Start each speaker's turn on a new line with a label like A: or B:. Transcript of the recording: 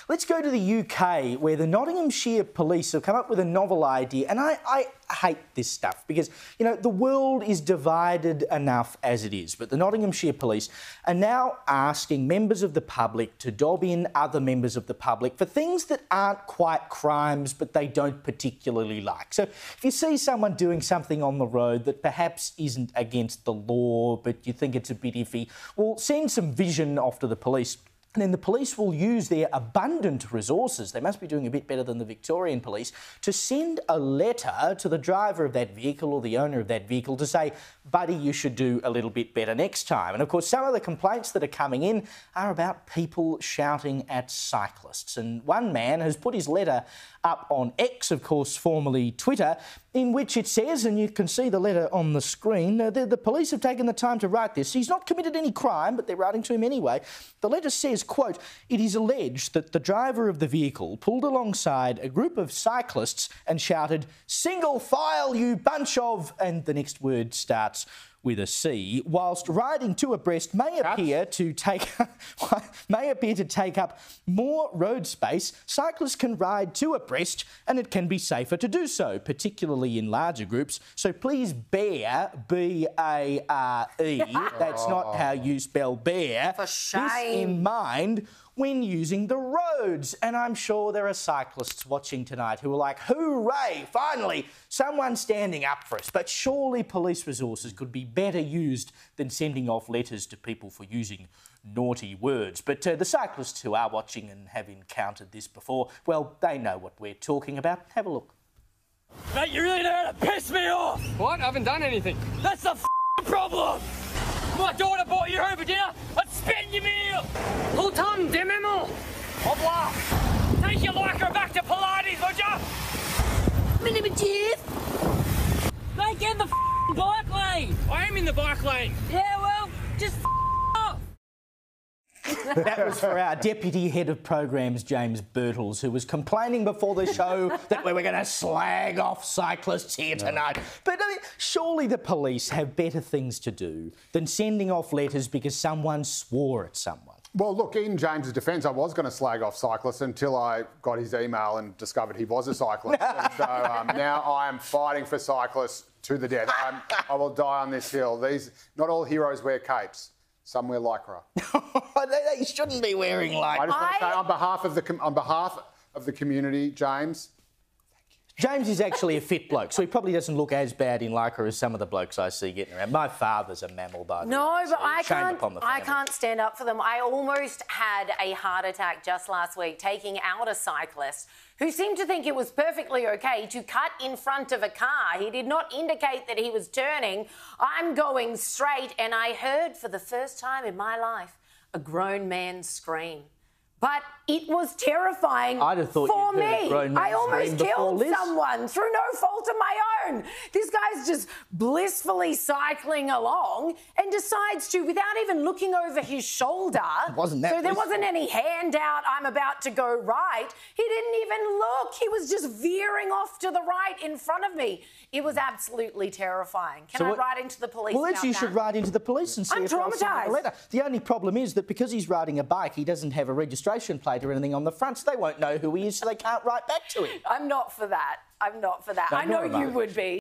A: Let's go to the UK, where the Nottinghamshire police have come up with a novel idea, and I hate this stuff because, you know, the world is divided enough as it is, but the Nottinghamshire police are now asking members of the public to dob in other members of the public for things that aren't quite crimes, but they don't particularly like. So if you see someone doing something on the road that perhaps isn't against the law, but you think it's a bit iffy, well, send some vision off to the police. And then the police will use their abundant resources, they must be doing a bit better than the Victorian police, to send a letter to the driver of that vehicle or the owner of that vehicle to say, buddy, you should do a little bit better next time. And of course, some of the complaints that are coming in are about people shouting at cyclists. And one man has put his letter up on X, of course, formerly Twitter, in which it says, and you can see the letter on the screen, the police have taken the time to write this. He's not committed any crime, but they're writing to him anyway. The letter says, quote, "It is alleged that the driver of the vehicle pulled alongside a group of cyclists and shouted, 'Single file, you bunch of,'" and the next word starts with a C, whilst riding two abreast may appear to take up more road space. Cyclists can ride two abreast and it can be safer to do so, particularly in larger groups. So please bear, B-A-R-E, that's not how you spell bear,
B: for shame,
A: this in mind when using the roads. And I'm sure there are cyclists watching tonight who are like, hooray, finally, someone standing up for us. But surely police resources could be better used than sending off letters to people for using naughty words. But the cyclists who are watching and have encountered this before, well, they know what we're talking about. Have a look.
C: Mate, you really know how to piss me off!
D: What? I haven't done anything.
C: That's the problem! My daughter bought you home for dinner, I'd spend your meal!
D: Hold on, dememo!
C: Au revoir! Take your liker back to Pilates, would ya?
B: Minimum Jeff!
C: Mate, get in the bike lane! I am in the bike lane!
B: Yeah, well, just off!
A: That was for our Deputy Head of Programs, James Birtles, who was complaining before the show that we were going to slag off cyclists here tonight. But I mean, surely the police have better things to do than sending off letters because someone swore at someone.
E: Well, look, in James's defence, I was going to slag off cyclists until I got his email and discovered he was a cyclist. And so now I am fighting for cyclists to the death. I will die on this hill. Not all heroes wear capes. Some wear lycra.
A: They shouldn't be wearing lycra.
E: I just want to say, on behalf of the community, James,
A: James is actually a fit bloke, so he probably doesn't look as bad in lycra as some of the blokes I see getting around. My father's a mammal, by the way.
B: No, but
A: So
B: I can't stand up for them. I almost had a heart attack just last week taking out a cyclist who seemed to think it was perfectly okay to cut in front of a car. He did not indicate that he was turning. I'm going straight, and I heard for the first time in my life a grown man scream. But it was terrifying
A: I'd have thought
B: for
A: you'd heard a
B: me.
A: grown man
B: I almost
A: scream before
B: killed
A: this.
B: someone through no fault of my own. This guy's just blissfully cycling along and decides to, without even looking over his shoulder,
A: Wasn't that
B: so there
A: blissful?
B: wasn't any handout, I'm about to go right. He didn't even look. He was just veering off to the right in front of me. It was absolutely terrifying. Can I write into the police?
A: Well,
B: about
A: you should
B: that?
A: write into the police and see
B: I'm
A: if they'll send you a
B: traumatised.
A: letter. The only problem is that because he's riding a bike, he doesn't have a registration plate or anything on the front, so they won't know who he is, so they can't write back to him.
B: I'm not for that. I'm not for that.
A: No,
B: I know
A: nor am
B: you
A: I.
B: would be.